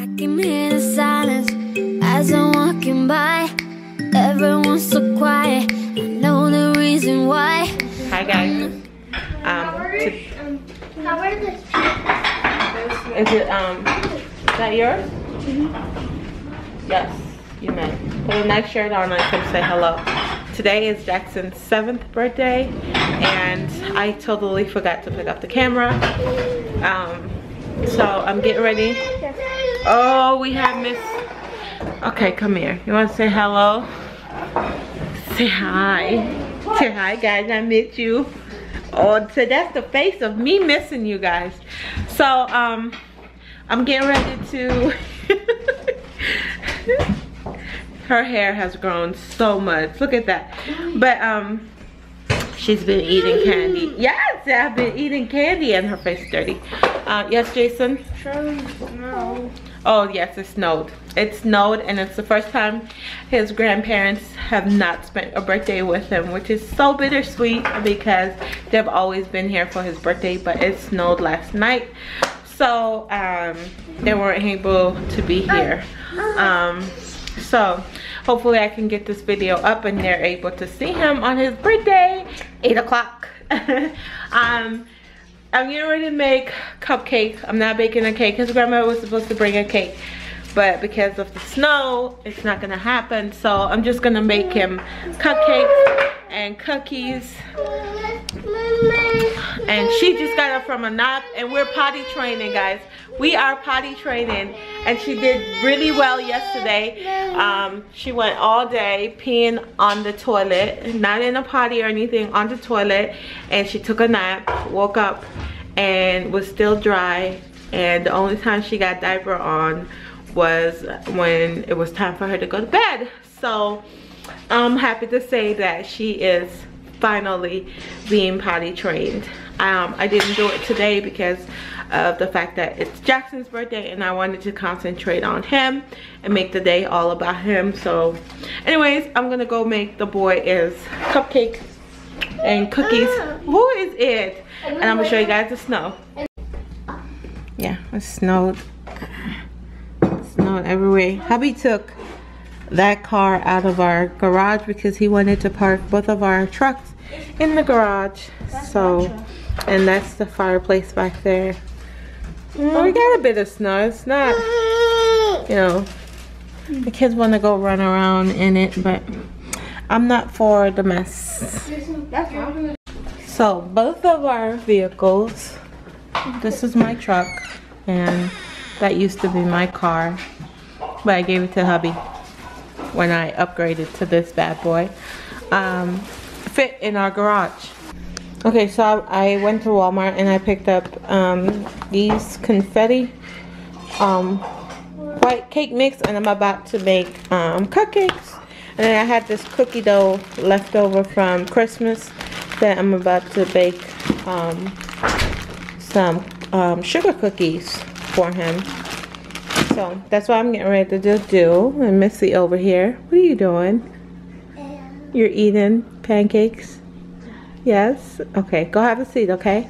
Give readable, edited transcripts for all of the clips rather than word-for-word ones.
I can hear the silence as I'm walking by. Everyone's so quiet. I know the reason why. Hi guys. Is it is that yours? Yes, you may. Put a nice shirt on and come say hello. Today is Jackson's 7th birthday, and I totally forgot to pick up the camera. So I'm getting ready. Oh, we have Miss. Okay, come here. You want to say hello? Say hi. Say hi, guys. I miss you. Oh, so that's the face of me missing you guys. So I'm getting ready to. Her hair has grown so much. Look at that. But she's been eating candy. Yes, I've been eating candy and her face is dirty. Yes, Jason? No. Oh, yes, it snowed. It snowed, and it's the first time his grandparents have not spent a birthday with him, which is so bittersweet because they've always been here for his birthday, but it snowed last night. So they weren't able to be here. So hopefully I can get this video up and they're able to see him on his birthday, 8 o'clock. I'm getting ready to make cupcakes. I'm not baking a cake. His grandma was supposed to bring a cake, but because of the snow, it's not gonna happen. So I'm just gonna make him cupcakes and cookies. And she just got up from a nap, and we're potty training, guys. We are potty training, and she did really well yesterday. She went all day peeing on the toilet, not in a potty or anything, on the toilet, and she took a nap, woke up, and was still dry. And the only time she got diaper on was when it was time for her to go to bed. So I'm happy to say that she is finally being potty trained. I didn't do it today because of the fact that it's Jackson's birthday and I wanted to concentrate on him and make the day all about him. So anyways, I'm gonna go make the boy is cupcakes and cookies. Who is it? And I'm gonna show you guys the snow. Yeah, it snowed. It snowed everywhere. Hubby took that car out of our garage because he wanted to park both of our trucks in the garage. So, and that's the fireplace back there. Oh, we got a bit of snow. It's not, you know, the kids want to go run around in it, but I'm not for the mess. So both of our vehicles, this is my truck and that used to be my car, but I gave it to hubby when I upgraded to this bad boy, fit in our garage. Okay, so I went to Walmart and I picked up these confetti white cake mix, and I'm about to make cupcakes. And then I had this cookie dough left over from Christmas that I'm about to bake some sugar cookies for him. So that's what I'm getting ready to do. And Missy over here, what are you doing? You're eating pancakes? Yes? Okay, go have a seat, okay?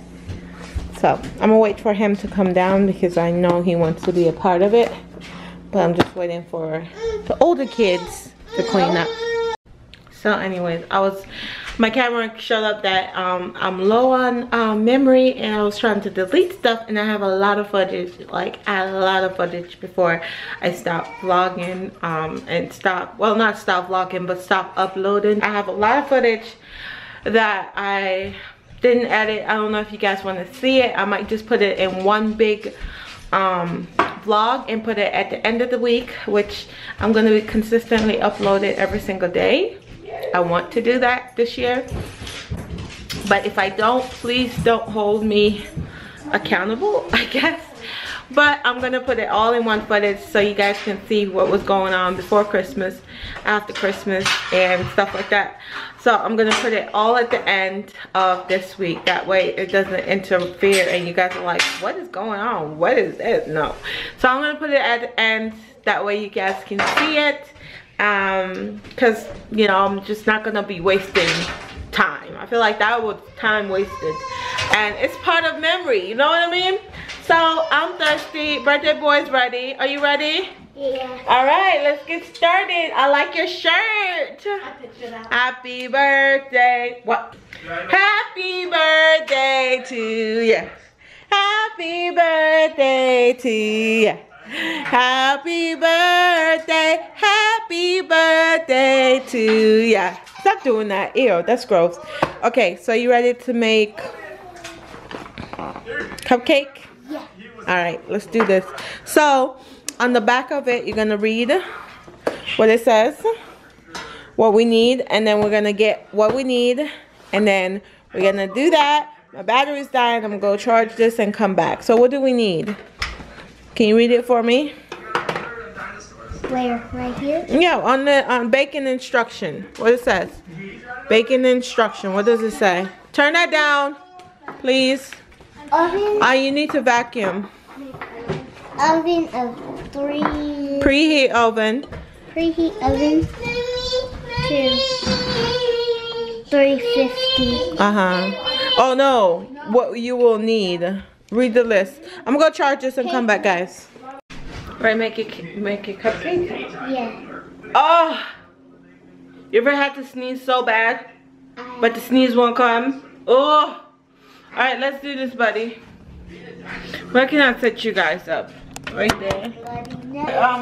So I'm gonna wait for him to come down because I know he wants to be a part of it. But I'm just waiting for the older kids to clean up. So anyways, my camera showed up that I'm low on memory, and I was trying to delete stuff, and I have a lot of footage, like a lot of footage before I stop vlogging and stop, well, not stop vlogging, but stop uploading. I have a lot of footage that I didn't edit. I don't know if you guys want to see it. I might just put it in one big vlog and put it at the end of the week, which I'm going to be consistently uploaded every single day. I want to do that this year, but if I don't, please don't hold me accountable, I guess. But I'm gonna put it all in one footage so you guys can see what was going on before Christmas, after Christmas, and stuff like that. So I'm gonna put it all at the end of this week. That way it doesn't interfere and you guys are like, what is going on? What is this? No. So I'm gonna put it at the end. That way you guys can see it. Because, you know, I'm just not gonna be wasting time. I feel like that was time wasted. And it's part of memory, you know what I mean? So I'm thirsty. Birthday boy's ready. Are you ready? Yeah. All right, let's get started. I like your shirt. I picked it out. Happy birthday. What? Happy birthday to you. Happy birthday to you. Happy birthday. Happy birthday to you. Stop doing that. Ew, that's gross. Okay, so you ready to make cupcake? Yeah. All right, let's do this. So on the back of it, you're gonna read what it says, what we need, and then we're gonna get what we need, and then we're gonna do that. My battery's dying. I'm gonna go charge this and come back. So what do we need? Can you read it for me? Where? Right here? Yeah, on baking instruction. What it says? Baking instruction. What does it say? Turn that down, please. Oven. You need to vacuum. Oven of 3. Preheat oven. Preheat oven to 350. Oh no, what you will need. Read the list. I'm gonna go charge this and come back, guys. Right, make it cupcake? Yeah. Oh, you ever had to sneeze so bad, but the sneeze won't come? Oh, all right, let's do this, buddy. Where can I set you guys up? Right there.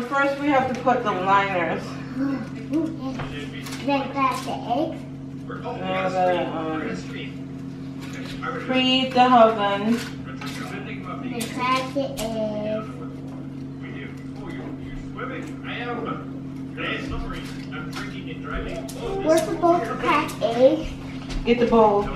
First we have to put the liners. Then crack the eggs. Preheat the oven. Then crack the eggs. We're supposed to crack eggs. Get the bowl.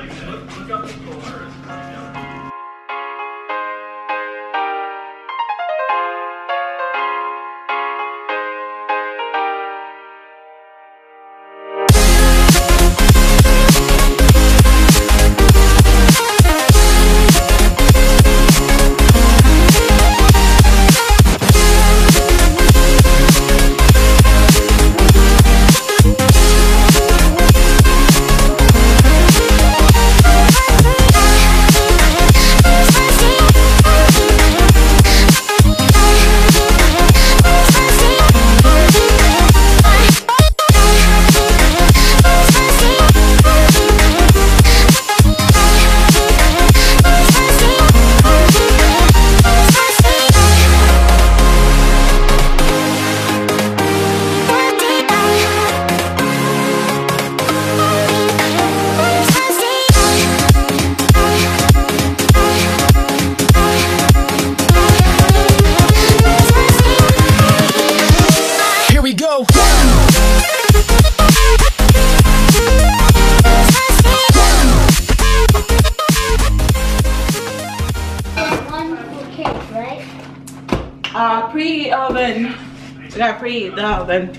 Preheat oven. We gotta preheat the oven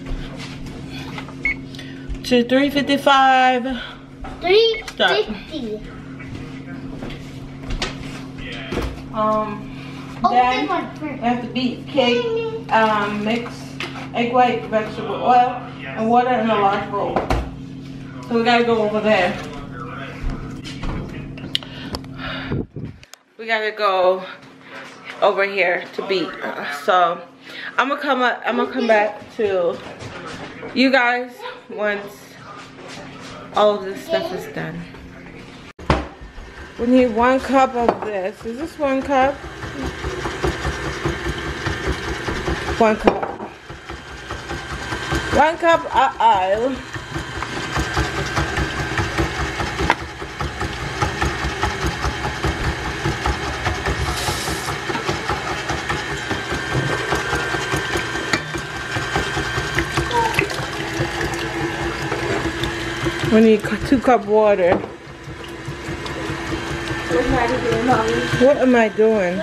to 355. 350. Then we have to beat cake, mix egg white, vegetable oil, and water in a large bowl. So we gotta go over there. We gotta go over here to beat. So I'm gonna come back to you guys once all of this stuff is done. We need 1 cup of this. Is this 1 cup? 1 cup. 1 cup of oil. We need 2 cup water. What am I doing?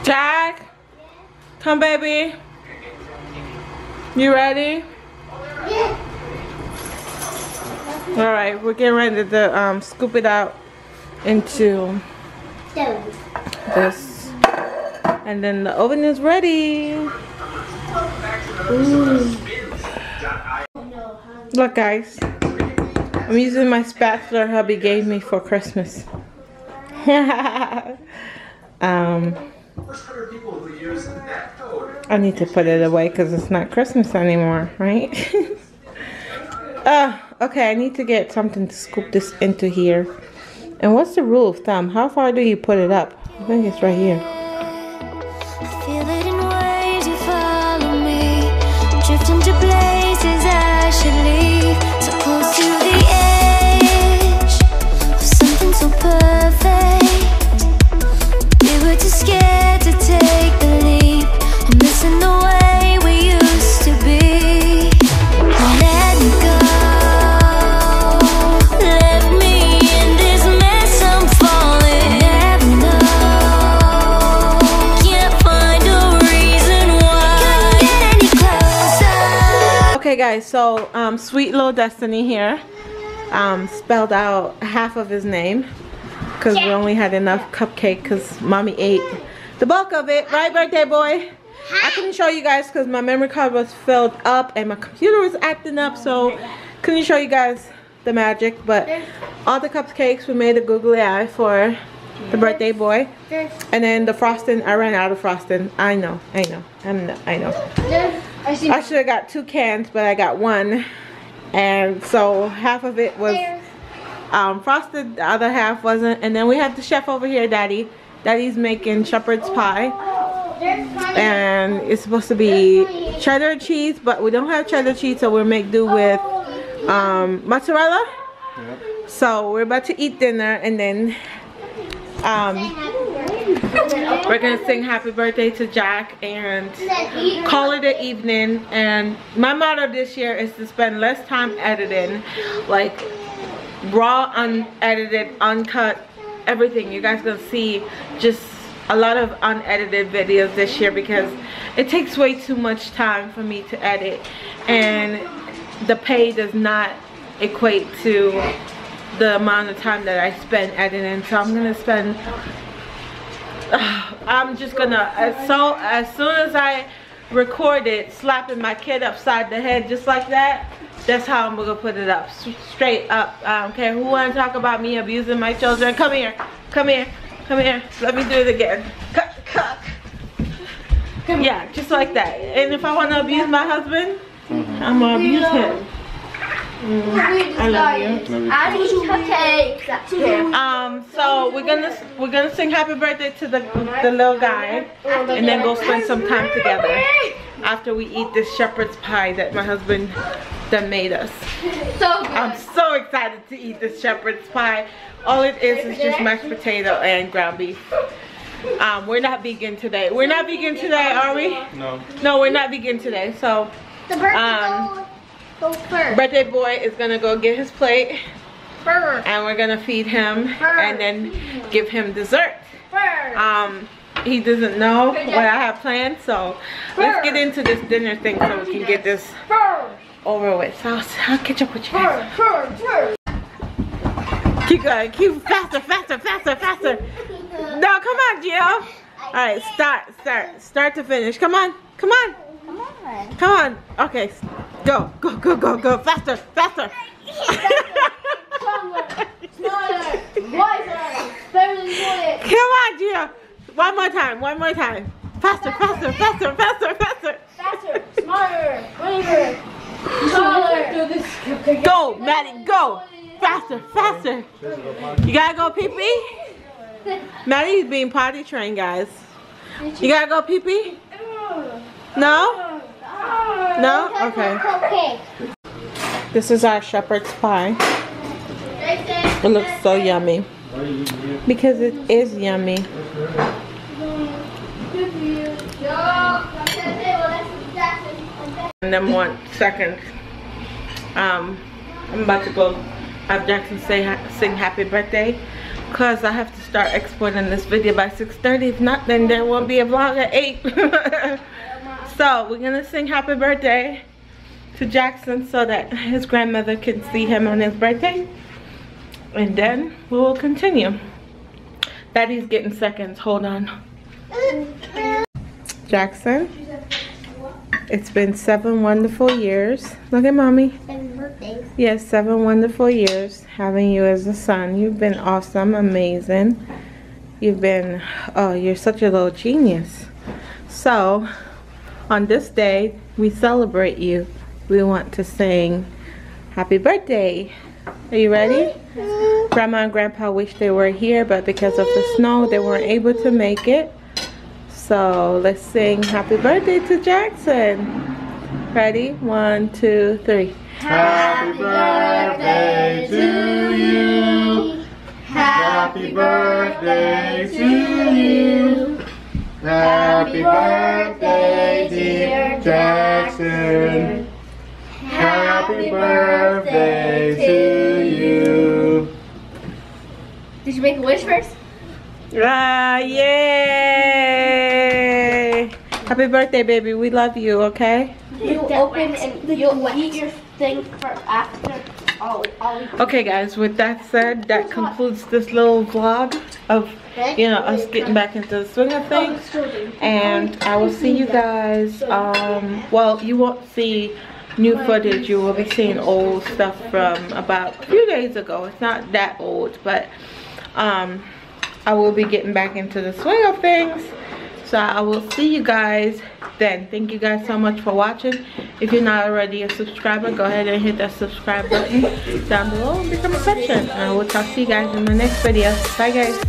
Jack, come baby. You ready? Yeah. All right, we're getting ready to scoop it out into this. And then the oven is ready. Ooh. Look guys, I'm using my spatula hubby gave me for Christmas. I need to put it away because it's not Christmas anymore, right? Okay, I need to get something to scoop this into here. And what's the rule of thumb? How far do you put it up? I think it's right here. I feel it in waves, you follow me. I'm drifting to places I should leave. So close to the edge of something so perfect. We were too scared to take the leap. I'm missing the way we used to be. Let me go. Let me in this mess I'm falling. Never know. Can't find a reason why. Couldn't get any closer. Okay guys, so sweet little Destiny here spelled out half of his name because we only had enough cupcake because mommy ate the bulk of it, right birthday boy? I couldn't show you guys because my memory card was filled up and my computer was acting up, so couldn't show you guys the magic. But all the cupcakes, we made a googly eye for the birthday boy. And then the frosting, I ran out of frosting. I know. I should have got 2 cans, but I got 1. And so half of it was frosted, the other half wasn't. And then we have the chef over here, Daddy's making shepherd's pie. And it's supposed to be cheddar cheese, but we don't have cheddar cheese, so we'll make do with mozzarella. So we're about to eat dinner, and then we're gonna sing happy birthday to Jack and call it an evening. And my motto this year is to spend less time editing, like raw, unedited, uncut, everything. You guys gonna see just a lot of unedited videos this year because it takes way too much time for me to edit, and the pay does not equate to the amount of time that I spend editing. So I'm gonna spend I'm just gonna, as soon as I record it, slapping my kid upside the head just like that, that's how I'm gonna put it up, straight up. I don't care who wanna talk about me abusing my children. Come here, come here, come here. Let me do it again. Cut. Yeah, just like that. And if I wanna abuse my husband, I'm gonna abuse him. I love you. So we're gonna sing happy birthday to the little guy, and then go spend some time together after we eat this shepherd's pie that my husband done made us. I'm so excited to eat this shepherd's pie. All it is just mashed potato and ground beef. We're not vegan today. We're not vegan today, are we? No. No, we're not vegan today. So birthday boy is gonna go get his plate, and we're gonna feed him and then give him dessert. He doesn't know what I have planned, so let's get into this dinner thing so we can get this over with. So I'll catch up with you guys. Keep going, keep faster. No, come on, Gio. All right, start to finish. Come on. Okay, go, faster. Come on, Gio. One more time. Faster. Smarter, braver, taller. Go, Maddie, go. Faster. You gotta go pee-pee? Maddie's being potty trained, guys. You gotta go pee-pee? No? No? Okay. This is our shepherd's pie. It looks so yummy. Because it is yummy. And then 1 second. I'm about to go have Jackson sing happy birthday, because I have to start exporting this video by 6:30. If not, then there won't be a vlog at 8. So we're gonna sing happy birthday to Jackson so that his grandmother can see him on his birthday, and then we will continue. Daddy's getting seconds. Hold on. Jackson, it's been 7 wonderful years. Look at mommy. 7 birthdays. Yes, 7 wonderful years having you as a son. You've been awesome, amazing. You've been, oh, you're such a little genius. So, on this day, we celebrate you. We want to sing happy birthday. Are you ready? Grandma and Grandpa wish they were here, but because of the snow, they weren't able to make it. So let's sing happy birthday to Jackson. Ready? 1, 2, 3. Happy birthday to you. Happy birthday to you. Happy birthday, dear Jackson. Happy birthday to you. Did you make a wish first? Ah, yay! Happy birthday, baby. We love you, okay? You open and you'll eat your thing for after all. Okay, guys, with that said, that concludes this little vlog of, you know, us getting back into the swing of things. And I will see you guys, well, you won't see new footage. You will be seeing old stuff from about a few days ago. It's not that old, but I will be getting back into the swing of things. So I will see you guys then. Thank you guys so much for watching. If you're not already a subscriber, go ahead and hit that subscribe button down below and become a patron. And I will talk to you guys in my next video. Bye, guys.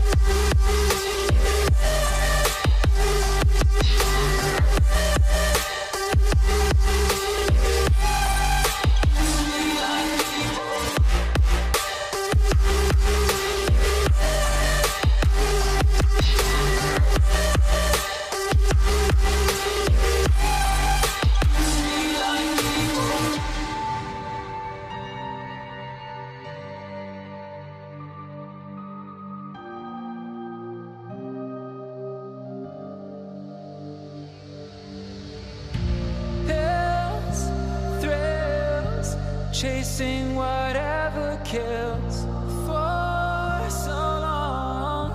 Chasing whatever kills. For so long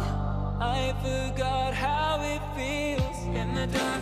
I forgot how it feels in the dark.